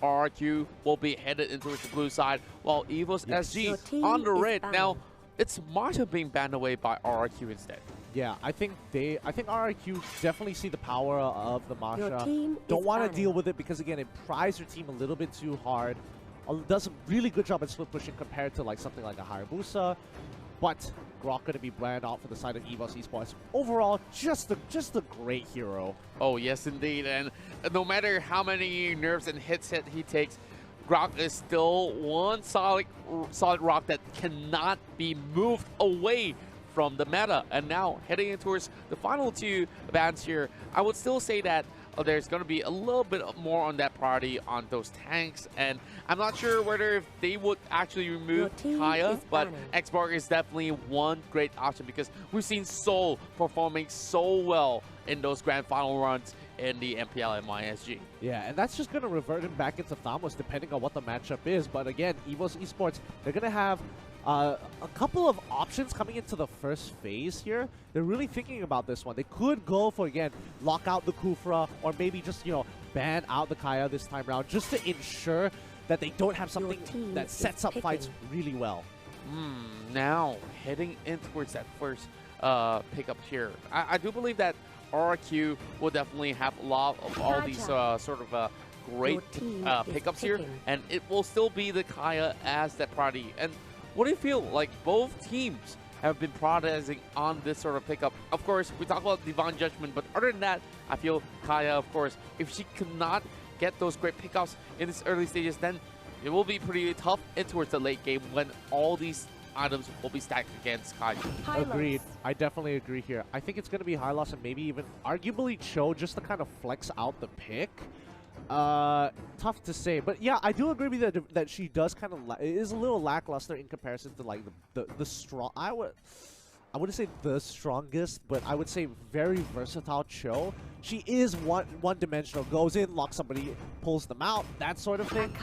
RRQ will be headed into the blue side, while EVOS Yes. SG on the red. Now, it's Masha being banned away by RRQ instead. Yeah, I think RRQ definitely see the power of the Masha. team Don't is want to banned. deal with it because again, it pries your team a little bit too hard. Does a really good job at split pushing compared to like something like a Hayabusa. But Grok going to be banned out for the side of EVOS Esports. Overall, just a great hero. Oh, yes, indeed. And no matter how many nerfs and hits he takes, Grok is still one solid rock that cannot be moved away from the meta. And now, heading in towards the final two bans here, I would still say that there's going to be a little bit more on that priority on those tanks. And I'm not sure whether if they would actually remove Kaya, but Xborg is definitely one great option because we've seen Seoul performing so well in those grand final runs in the MPL and MySG. Yeah, and that's just going to revert him back into Thamos depending on what the matchup is. But again, EVOS Esports, they're going to have a couple of options coming into the first phase here. They're really thinking about this one. They could go for, again, lock out the Kufra or maybe just, you know, ban out the Kaya this time around just to ensure that they don't have something that sets up fights really well. Now, heading in towards that first pickup here, I do believe that RRQ will definitely have a lot of all these sort of great pickups here, and it will still be the Kaya as that priority. And what do you feel like both teams have been prioritizing on this sort of pickup? Of course, we talk about Divine Judgment, but other than that, I feel Kaya, of course, if she cannot get those great pickups in these early stages, then it will be pretty tough in towards the late game when all these items will be stacked against Kaya. Agreed. I definitely agree here. I think it's going to be high loss and maybe even arguably Cho just to kind of flex out the pick. Tough to say, but yeah, I do agree with you that she does kind of it is a little lackluster in comparison to like the strong. I wouldn't say the strongest, but I would say very versatile Cho. She is one-dimensional, goes in, locks somebody, pulls them out, that sort of thing.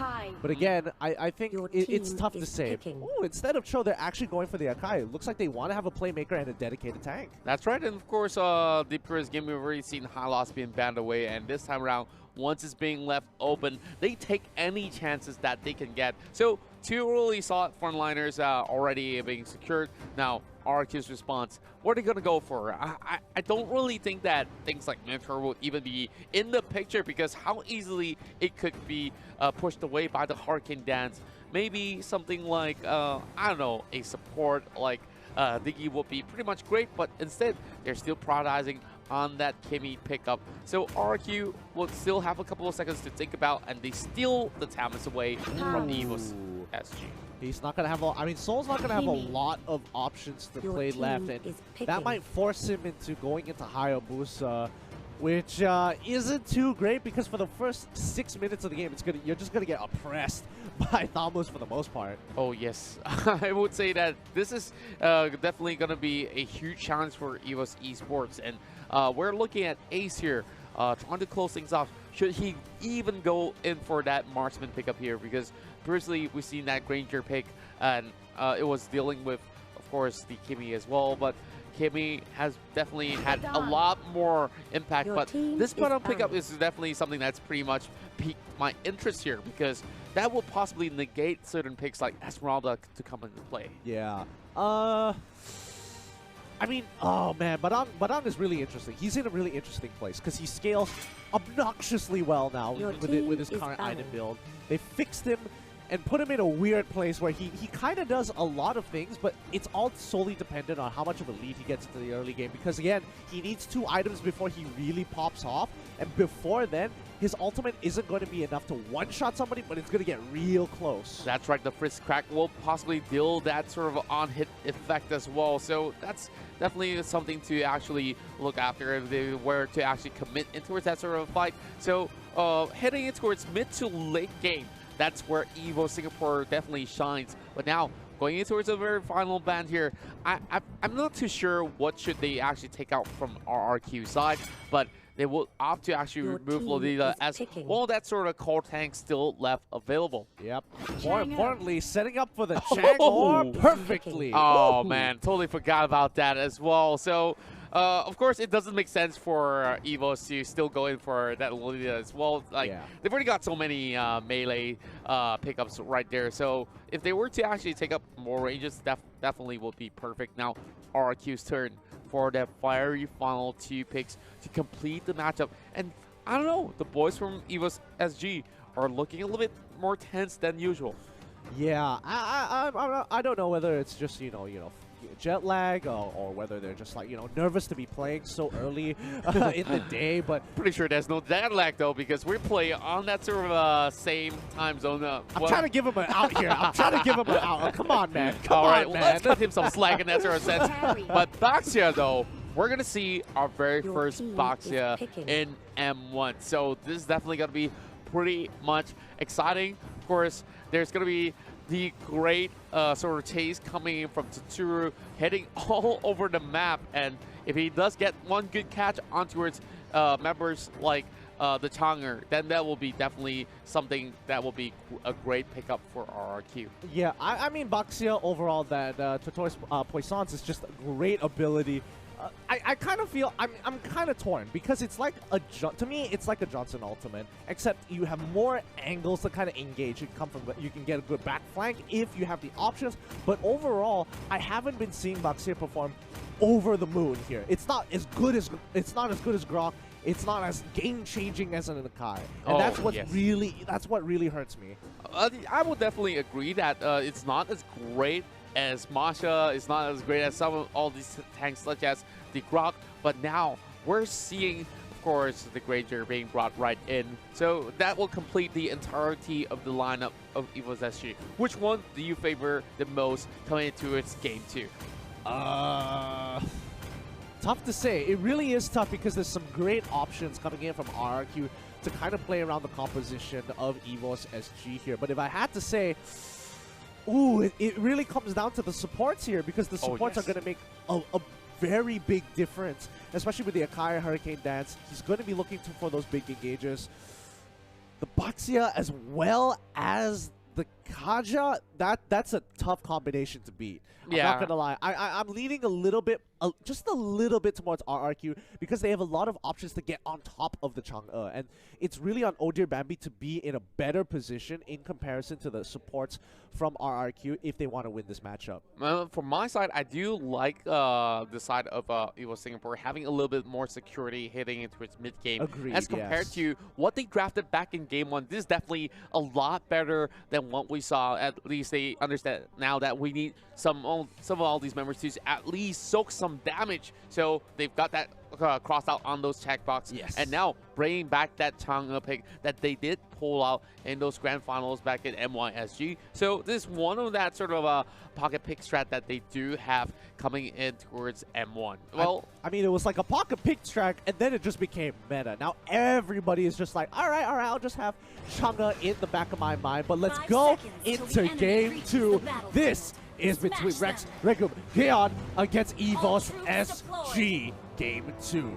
But again, I think it's tough to say. Ooh, instead of Cho, they're actually going for the Akai. It looks like they want to have a playmaker and a dedicated tank. That's right, and of course, the previous game we've already seen high loss being banned away, and this time around, once it's being left open, they take any chances that they can get. So, two really solid frontliners already being secured. Now, RRQ's response, what are they going to go for? I don't really think that things like Mentor will even be in the picture because how easily it could be pushed away by the Hurricane Dance. Maybe something like, I don't know, a support like Diggy would be pretty much great, but instead, they're still prioritizing on that Kimmy pickup. So RRQ will still have a couple of seconds to think about, and they steal the Tamas away from EVOS SG. He's not going to have I mean, Soul's not going to have a lot of options to play left, and that might force him into going into Hayabusa, which isn't too great because for the first 6 minutes of the game, you're just going to get oppressed by Thamos for the most part. Oh, yes. I would say that this is definitely going to be a huge challenge for EVOS Esports, and we're looking at Ace here, trying to close things off. Should he even go in for that marksman pickup here? Because previously we've seen that Granger pick, and it was dealing with, of course, the Kimmy as well. But Kimmy has definitely had a lot more impact. But this bottom pickup is definitely something that's pretty much piqued my interest here because that will possibly negate certain picks like Esmeralda to come into play. Yeah. I mean, oh man, Badang is really interesting. He's in a really interesting place because he scales obnoxiously well now with his current item build. They fixed him and put him in a weird place where he kind of does a lot of things, but it's all solely dependent on how much of a lead he gets into the early game. Because again, he needs 2 items before he really pops off, and before then, his ultimate isn't going to be enough to one-shot somebody, but it's going to get real close. That's right, the Frisk Crack will possibly deal that sort of on-hit effect as well. So that's definitely something to actually look after if they were to actually commit in towards that sort of fight. So heading in towards mid to late game, that's where EVO Singapore definitely shines. But now, going in towards the very final band here, I'm not too sure what should they actually take out from RRQ side, but they will opt to actually remove Lolita as well. That sort of core tank still left available. Yep. More importantly, setting up for the Jaguar perfectly. Oh man, totally forgot about that as well. So Of course, it doesn't make sense for EVOS to still go in for that Lolita as well. Like, they've already got so many melee pickups right there. So if they were to actually take up more ranges, definitely would be perfect. Now, RRQ's turn for that fiery final 2 picks to complete the matchup. And I don't know, the boys from EVOS SG are looking a little bit more tense than usual. Yeah, I don't know whether it's just, you know, jet lag or whether they're just like, nervous to be playing so early in the day, but pretty sure there's no jet lag though, because we play on that sort of same time zone. I'm trying to give him an out here. I'm trying to give him an out. Oh, come on, man. All right, man. Let's cut him some slack in that sort of sense. But Baxia though, we're gonna see our very first Baxia in M1. So this is definitely gonna be pretty much exciting. Of course, there's gonna be the great sort of chase coming in from Tsuru, heading all over the map. And if he does get one good catch onto its members like the Chonger, then that will be definitely something that will be a great pickup for RRQ. Yeah, I mean, Baxia overall, that Tortoise Poissons is just a great ability. I kind of feel I'm kind of torn because it's like to me it's like a Johnson ultimate, except you have more angles to kind of engage. You can get a good back flank if you have the options, but overall I haven't been seeing Baxia perform over the moon here. It's not as good as Grok. It's not as game-changing as an Akai, and that's what really hurts me. I will definitely agree that it's not as great as Masha, is not as great as some of all these tanks such as the Grok, but now we're seeing, of course, the Granger being brought right in. So that will complete the entirety of the lineup of EVOS SG. Which one do you favor the most coming into its game 2? Tough to say. It really is tough because there's some great options coming in from RRQ to kind of play around the composition of EVOS SG here. But if I had to say, it really comes down to the supports here, because the supports are going to make a very big difference, especially with the Akai Hurricane Dance. He's going to be looking for those big engages. The Baxia as well as the Kaja, that's a tough combination to beat. I'm not going to lie. I'm leaning a little bit, just a little bit towards RRQ because they have a lot of options to get on top of the Chang'e. And it's really on Oh Dear Bambi to be in a better position in comparison to the supports from RRQ if they want to win this matchup. From my side, I do like the side of EVOS Singapore having a little bit more security hitting into its mid-game. Agreed, as compared to what they drafted back in Game 1. This is definitely a lot better than what we saw. At least they understand now that we need some of all these members to at least soak some damage. So they've got that crossed out on those checkbox. Yes. And now bringing back that Chang'e pick that they did pull out in those grand finals back in MYSG. So this is one of that sort of a pocket pick strat that they do have coming in towards M1. Well, I mean, it was like a pocket pick strat, and then it just became meta. Now everybody is just like, all right, I'll just have Chang'e in the back of my mind, but let's go into game 2. This is between Rex Regum Gion against EVOS SG Game 2.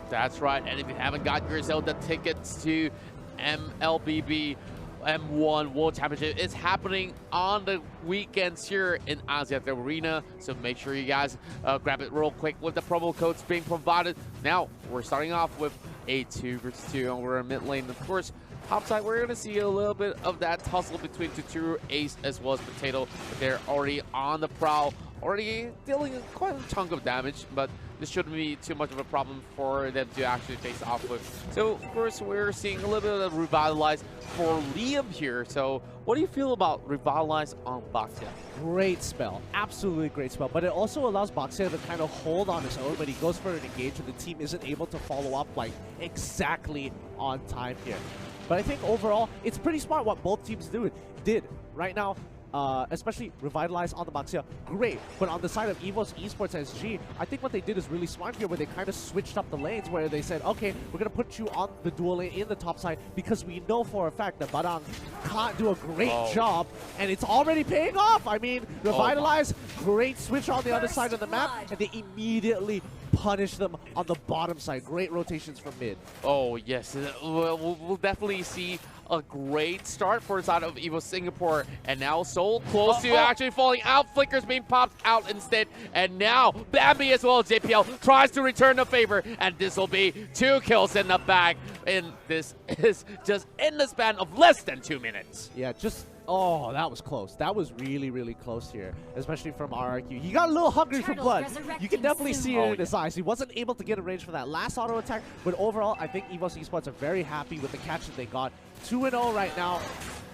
That's right, and if you haven't got yourself the tickets to MLBB M1 World Championship, it's happening on the weekends here in Asiat Arena, so make sure you guys grab it real quick with the promo codes being provided. Now, we're starting off with a 2 versus 2 over in mid lane. Of course, topside, we're going to see a little bit of that tussle between Tsuru, Ace, as well as Potato. They're already on the prowl, already dealing quite a chunk of damage, but this shouldn't be too much of a problem for them to actually face off with. So, of course, we're seeing a little bit of Revitalize for Liam here. So, what do you feel about Revitalize on Baxia? Great spell. Absolutely great spell. But it also allows Baxia to kind of hold on his own when he goes for an engage and the team isn't able to follow up like exactly on time here. But I think overall, it's pretty smart what both teams did right now. Especially Revitalize on the Baxia, great. But on the side of EVOS Esports SG, I think what they did is really smart here, where they kind of switched up the lanes, where they said, okay, we're going to put you on the dual lane in the top side because we know for a fact that Barang can't do a great job, and it's already paying off. I mean, Revitalize, great switch on the other side of the map, and they immediately punish them on the bottom side. Great rotations from mid. Oh, yes. We'll definitely see a great start for the side of EVOS Singapore. And now Soul close to actually falling out. Flicker's being popped out instead. And now Bambi as well as JPL tries to return the favor. And this will be 2 kills in the bag. And this is just in the span of less than 2 minutes. Yeah, just... Oh, that was close. That was really, really close here, especially from RRQ. He got a little hungry for blood. You can definitely see it in his eyes. He wasn't able to get a range for that last auto attack, but overall, I think EVOS Esports are very happy with the catch that they got. 2-0 right now.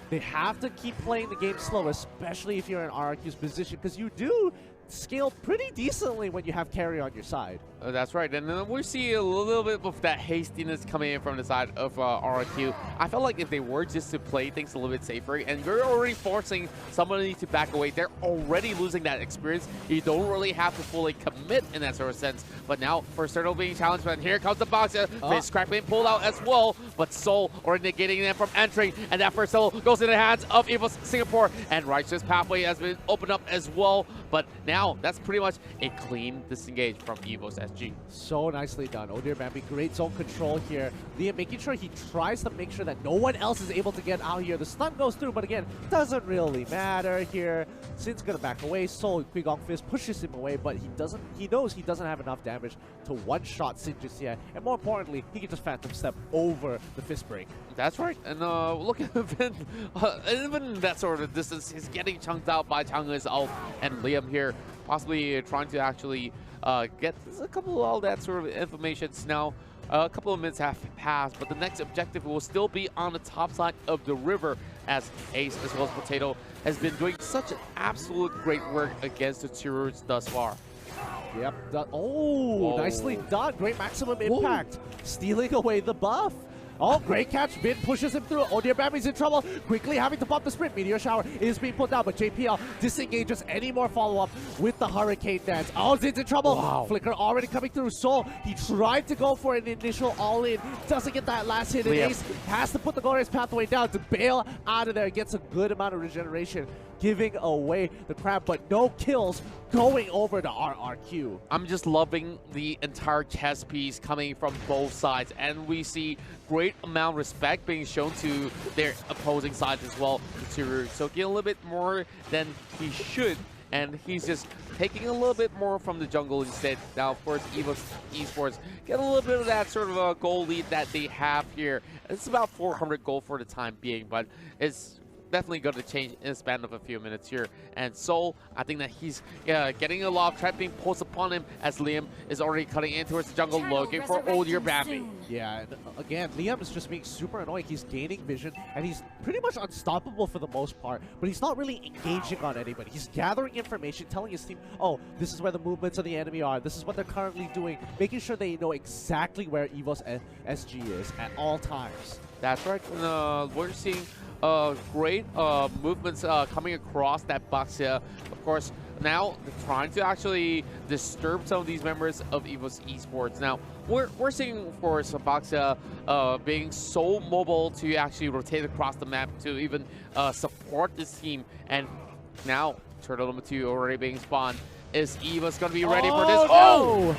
They have to keep playing the game slow, especially if you're in RRQ's position, because you do scale pretty decently when you have carry on your side. That's right, and then we see a little bit of that hastiness coming in from the side of RRQ. I felt like if they were just to play things a little bit safer, and you're already forcing somebody to back away, they're already losing that experience. You don't really have to fully commit in that sort of sense. But now, for Turtle being challenged, and here comes the box. Face crack being pulled out as well, but Soul already negating them from entering, and that first Soul goes in the hands of EVOS Singapore, and Righteous Pathway has been opened up as well. But now, that's pretty much a clean disengage from EVOS SG. So nicely done. Oh dear, Bambi, great zone control here. Liam making sure he tries to make sure that no one else is able to get out here. The stun goes through, but again, doesn't really matter here. Sin's gonna back away. Soul, Quigong Fist pushes him away, but he knows he doesn't have enough damage to one-shot Sin just yet. And more importantly, he can just Phantom Step over the Fist Break. That's right. And look at Vin. Even that sort of distance, he's getting chunked out by Chang's ult, and Liam here possibly trying to actually get a couple of all that sort of informations. Now, a couple of minutes have passed, but the next objective will still be on the top side of the river, as Ace as well as Potato has been doing such an absolute great work against the Tirurs thus far. Yep. Oh, nicely done. Great maximum impact. Stealing away the buff. Oh, great catch. Vin pushes him through. Oh dear, Bambi's in trouble. Quickly having to pop the sprint. Meteor Shower is being put down, but JPL disengages any more follow-up with the Hurricane Dance. Oh, Zin's in trouble. Wow. Flicker already coming through. Soul, he tried to go for an initial all-in. Doesn't get that last hit. And Ace has to put the glorious pathway down to bail out of there. Gets a good amount of regeneration, giving away the crab, but no kills going over to RRQ. I'm just loving the entire chess piece coming from both sides, and we see great amount of respect being shown to their opposing sides as well. So get a little bit more than he should, and he's just taking a little bit more from the jungle instead. Now, of course, EVOS Esports get a little bit of that sort of a goal lead that they have here. It's about 400 gold for the time being, but it's definitely going to change in the span of a few minutes here. And Soul, I think that he's getting a lot of trap being posed upon him, as Liam is already cutting in towards the jungle looking for old year Bambi. Yeah, and again, Liam is just being super annoying. He's gaining vision, and he's pretty much unstoppable for the most part, but he's not really engaging on anybody. He's gathering information, telling his team, oh, this is where the movements of the enemy are, this is what they're currently doing, making sure they know exactly where EVOS SG is at all times. That's right. We're seeing great movements coming across that box here. Of course, now they're trying to actually disturb some of these members of EVOS Esports. Now, we're seeing, of course, Boxia being so mobile to actually rotate across the map to even support this team. And now, Turtle number 2 already being spawned. Is EVOS going to be ready for this? Oh!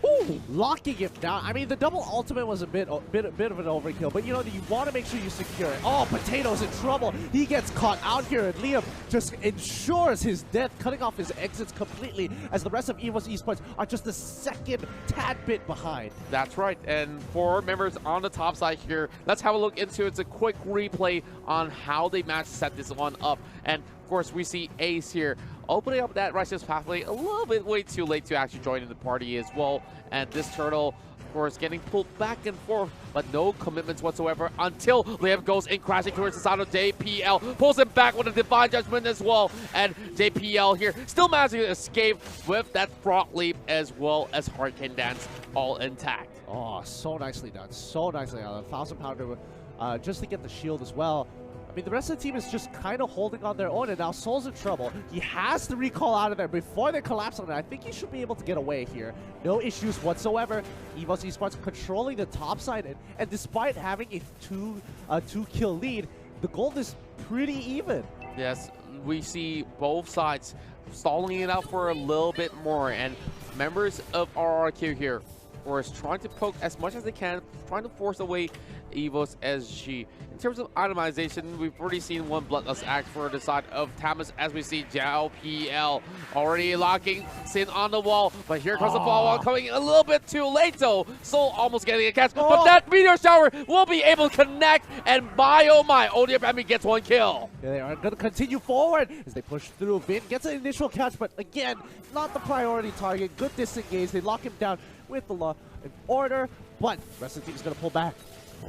Ooh, locking him down. I mean, the double ultimate was a bit of an overkill, but you know, you want to make sure you secure it. Oh, Potato's in trouble. He gets caught out here, and Liam just ensures his death, cutting off his exits completely, as the rest of EVOS Esports are just a second tad bit behind. That's right, and for members on the top side here, let's have a look into it. It's a quick replay on how they managed to set this one up. And of course, we see Ace here opening up that Righteous Pathway a little bit way too late to actually join in the party as well. And this Turtle, of course, getting pulled back and forth, but no commitments whatsoever until Liam goes in crashing towards the side of JPL. Pulls him back with a Divine Judgment as well. And JPL here still managing to escape with that Frog Leap as well as Hurricane Dance all intact. Oh, so nicely done. So nicely done. 1,000 pounder just to get the shield as well. I mean, the rest of the team is just kind of holding on their own, and now Soul's in trouble. He has to recall out of there before they collapse on it. I think he should be able to get away here. No issues whatsoever. EVOS Esports controlling the top side, and despite having a two-kill lead, the gold is pretty even. Yes, we see both sides stalling it out for a little bit more, and members of RRQ here, of course, trying to poke as much as they can, trying to force away EVOS SG. In terms of itemization, we've already seen one Bloodlust Axe for the side of Tamas, as we see Jiao PL already locking Sin on the wall. But here comes the follow-on coming a little bit too late, though. Soul almost getting a catch, but that Meteor Shower will be able to connect, and my oh my, ODR Bambi gets one kill. Yeah, they are going to continue forward as they push through. Vin gets an initial catch, but again, not the priority target. Good disengage. They lock him down with the law in order, but the rest of the team is going to pull back.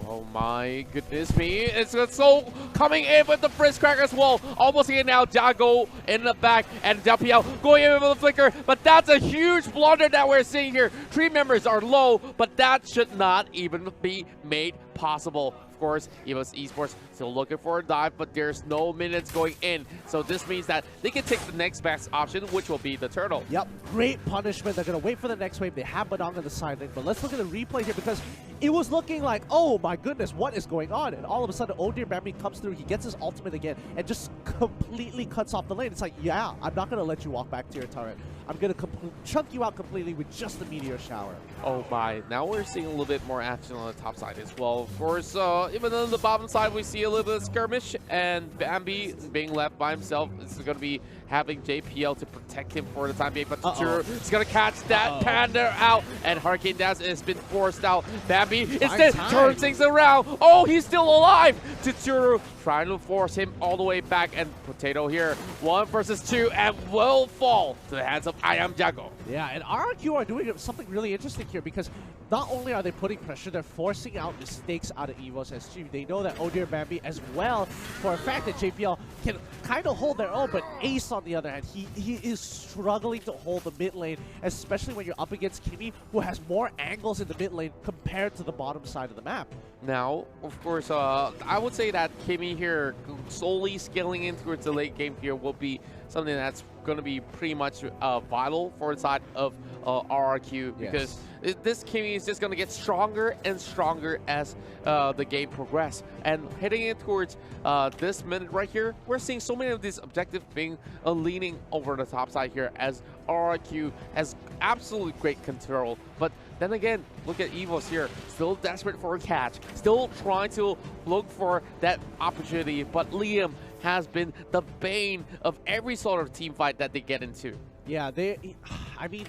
Oh my goodness me. It's Soul coming in with the Frizz Cracker as well. Almost here now. Jago in the back and WPL going in with the flicker. But that's a huge blunder that we're seeing here. 3 members are low, but that should not even be made possible. Of course, EVOS Esports still looking for a dive, but there's no minutes going in. So this means that they can take the next best option, which will be the turtle. Yep, great punishment. They're going to wait for the next wave. They have Badong on the side lane, but let's look at the replay here because it was looking like, oh my goodness, what is going on? And all of a sudden, ODR Bambi comes through. He gets his ultimate again and just completely cuts off the lane. It's like, yeah, I'm not going to let you walk back to your turret. I'm going to chunk you out completely with just the Meteor Shower. Oh my, now we're seeing a little bit more action on the top side as well. Of course, even on the bottom side, we see a little bit of skirmish, and Bambi being left by himself. This is going to be having JPL to protect him for the time being, but Tsuru is going to catch that Panda out, and Hurricane Dash has been forced out. Bambi instead turns things around. Oh, he's still alive. Tsuru trying to force him all the way back, and Potato here, 1 versus 2, and will fall to the hands of I Am Jago. Yeah, and RRQ are doing something really interesting here because not only are they putting pressure, they're forcing out mistakes out of EVOS SG. They know that ODR Bambi as well, for a fact that JPL can kind of hold their own, but Ace on the other hand, he is struggling to hold the mid lane, especially when you're up against Kimi, who has more angles in the mid lane compared to the bottom side of the map. Now, of course, I would say that Kimi here solely scaling in towards the late game here will be something that's going to be pretty much vital for the side of RRQ, because this Kimi is just going to get stronger and stronger as the game progresses. And heading in towards this minute right here, we're seeing so many of these objectives being leaning over the top side here, as RRQ has absolutely great control. But then again, look at EVOS here, still desperate for a catch, still trying to look for that opportunity, but Liam has been the bane of every sort of team fight that they get into. Yeah, I mean,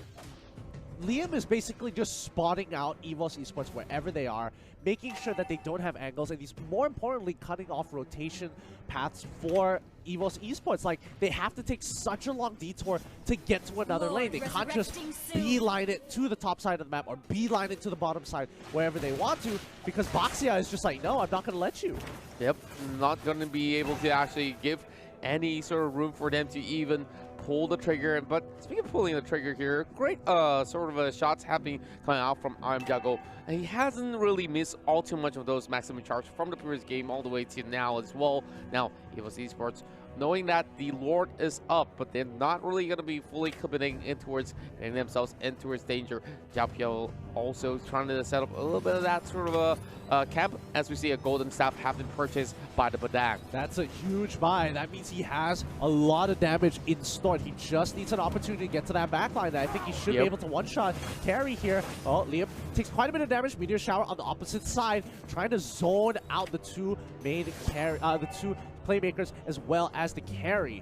Liam is basically just spotting out EVOS Esports wherever they are, making sure that they don't have angles, and he's more importantly cutting off rotation paths for EVOS Esports. Like, they have to take such a long detour to get to another lane. They can't just beeline it to the top side of the map or beeline it to the bottom side wherever they want to, because Baxia is just like, no, I'm not going to let you. Yep, not going to be able to actually give any sort of room for them to even pull the trigger. But speaking of pulling the trigger here, great sort of shots happening coming out from I Am Jago. And he hasn't really missed all too much of those maximum charge from the previous game all the way to now as well. Now, EVOS Esports, knowing that the Lord is up, but they're not really going to be fully committing in towards getting themselves in towards danger. Jiao also trying to set up a little bit of that sort of a camp, as we see a golden staff have been purchased by the Badang. That's a huge buy. That means he has a lot of damage in store. He just needs an opportunity to get to that backline. I think he should be able to one-shot carry here. Oh, Liam takes quite a bit of damage. Meteor Shower on the opposite side, trying to zone out the two main the two playmakers as well as the carry.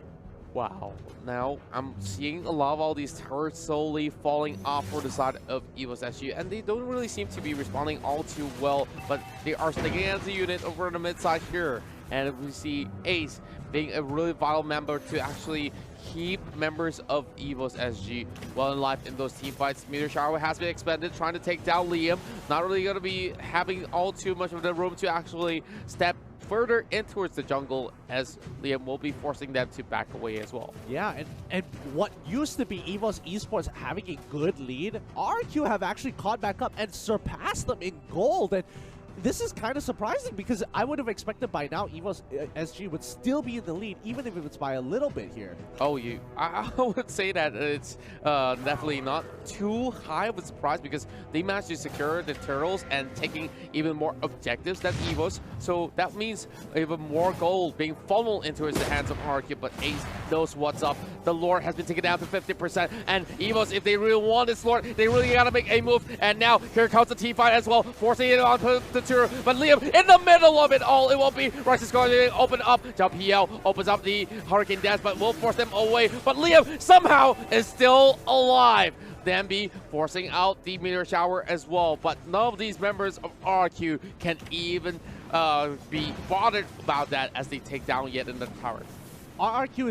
Wow. Now, I'm seeing a lot of all these turrets slowly falling off for the side of EVOS SG, and they don't really seem to be responding all too well, but they are sticking as a unit over the mid side here. And we see Ace being a really vital member to actually keep members of EVOS SG well in life in those team fights. Meteor Shower has been expended, trying to take down Liam. Not really going to be having all too much of the room to actually step further in towards the jungle, as Liam will be forcing them to back away as well. Yeah, and what used to be EVOS Esports having a good lead, RRQ have actually caught back up and surpassed them in gold. And this is kind of surprising because I would have expected by now EVOS SG would still be in the lead, even if it's by a little bit here. Oh, I would say that it's definitely not too high of a surprise, because they managed to secure the turtles and taking even more objectives than EVOS. So that means even more gold being funneled into the hands of RRQ, but Ace knows what's up. The Lord has been taken down to 50%, and EVOS, if they really want this Lord, they really gotta make a move. And now here comes the team fight as well, forcing it on the tour. But Liam in the middle of it all, it won't be. Rice is going to open up. PL opens up the Hurricane Dance, but will force them away. But Liam somehow is still alive. Then be forcing out the meteor shower as well. But none of these members of RRQ can even be bothered about that as they take down yet another tower. RRQ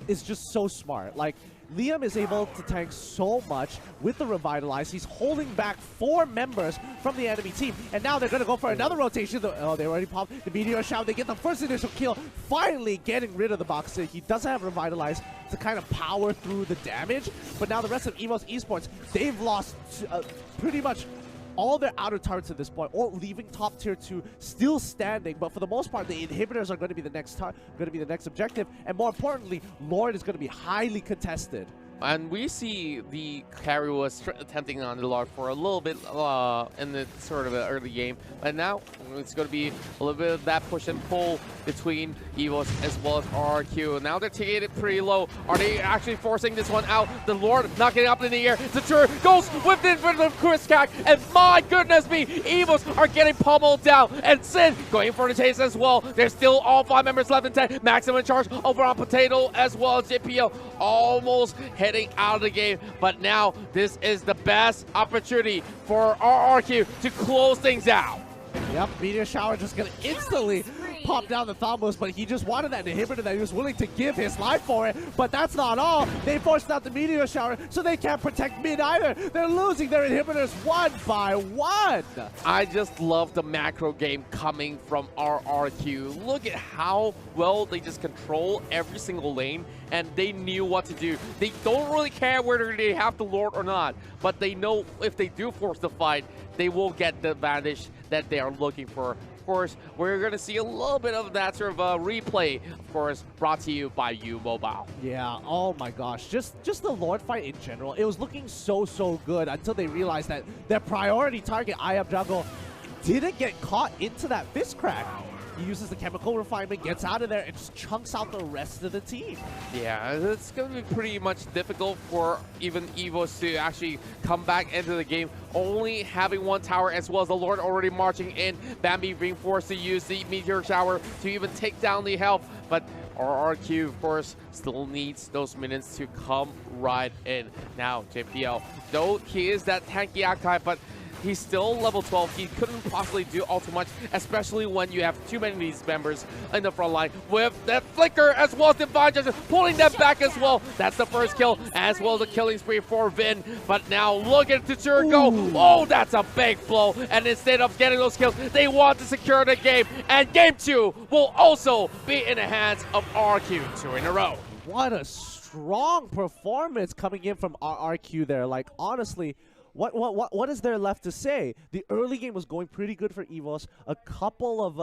is just so smart. Like, Liam is able to tank so much with the Revitalize. He's holding back 4 members from the enemy team. And now they're going to go for another rotation. Oh, they already popped the Meteor Shower. They get the first initial kill, finally getting rid of the box. He doesn't have Revitalize to kind of power through the damage. But now the rest of EVOS Esports, they've lost pretty much all their outer turrets at this point, or leaving top tier 2 still standing. But for the most part, the inhibitors are going to be the next objective, and more importantly, Lord is going to be highly contested. And we see the carry was attempting on the Lord for a little bit in the sort of early game, but now it's going to be a little bit of that push and pull between EVOS as well as RRQ. Now they're taking it pretty low. Are they actually forcing this one out? The Lord not getting up in the air. The Tour goes with the Chris Cack, and my goodness me, EVOS are getting pummeled down, and Sin going for the chase as well. There's still all 5 members left in 10. Maximum charge over on Potato as well as JPL, almost heading out of the game. But now this is the best opportunity for RRQ to close things out. Yep, Meteor Shower just gonna instantly pop down the Thambos, but he just wanted that inhibitor that he was willing to give his life for it. But that's not all. They forced out the Meteor Shower, so they can't protect mid either. They're losing their inhibitors 1 by 1. I just love the macro game coming from RRQ. Look at how well they just control every single lane, and they knew what to do. They don't really care whether they have the Lord or not, but they know if they do force the fight, they will get the advantage that they are looking for. Of course, we're going to see a little bit of that sort of replay, of course, brought to you by U-Mobile. Yeah, oh my gosh. Just the Lord fight in general, it was looking so good until they realized that their priority target, Jungle, didn't get caught into that fist crack. He uses the chemical refinement, gets out of there, and just chunks out the rest of the team. Yeah, it's going to be pretty much difficult for even EVOS to actually come back into the game, only having 1 tower as well as the Lord already marching in. Bambi being forced to use the Meteor Shower to even take down the health. But RRQ, of course, still needs those minions to come right in. Now, JPL, though he is that tanky archetype, but he's still level 12. He couldn't possibly do all too much, especially when you have too many of these members in the front line with that flicker as well as Divine Judgment, pulling them back as well. That's the first kill, as well as the killing spree for Vin. But now look at the Tour go. Oh, that's a big blow. And instead of getting those kills, they want to secure the game. And game 2 will also be in the hands of RRQ 2 in a row. What a strong performance coming in from RRQ there. Like, honestly, what is there left to say? The early game was going pretty good for EVOS. A couple of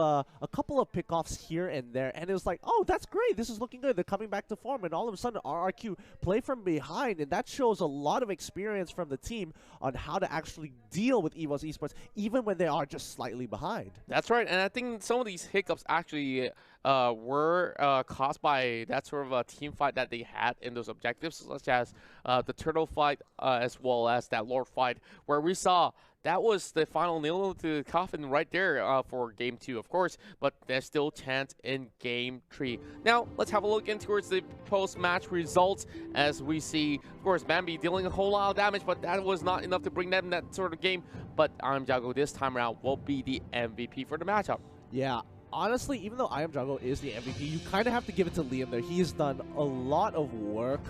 pickoffs here and there, and it was like, oh, that's great. This is looking good. They're coming back to form, and all of a sudden, RRQ play from behind, and that shows a lot of experience from the team on how to actually deal with EVOS Esports, even when they are just slightly behind. That's right, and I think some of these hiccups actually were caused by that sort of a team fight that they had in those objectives, such as the turtle fight as well as that Lord fight, where we saw that was the final nail to the coffin right there for game 2, of course, but there's still chance in game 3. Now, let's have a look in towards the post-match results as we see, of course, Bambi dealing a whole lot of damage, but that was not enough to bring them that sort of game. But Jago this time around will be the MVP for the matchup. Yeah. Honestly, even though Jago is the MVP, you kind of have to give it to Liam there. He has done a lot of work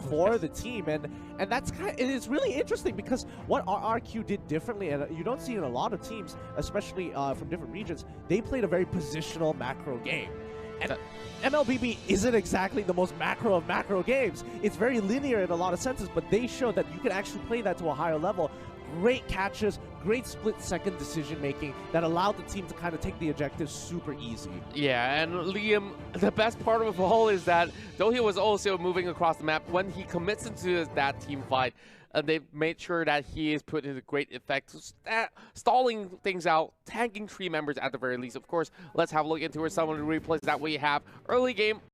for the team, and that's it's really interesting because what RRQ did differently, and you don't see in a lot of teams, especially from different regions, they played a very positional macro game. And MLBB isn't exactly the most macro of macro games. It's very linear in a lot of senses, but they showed that you can actually play that to a higher level. Great catches, great split-second decision-making that allowed the team to kind of take the objectives super easy. Yeah, and Liam, the best part of it all is that though he was also moving across the map, when he commits into that team fight, they've made sure that he is put into great effect, stalling things out, tanking 3 members at the very least. Of course, let's have a look into some of the replays that we have. Early game,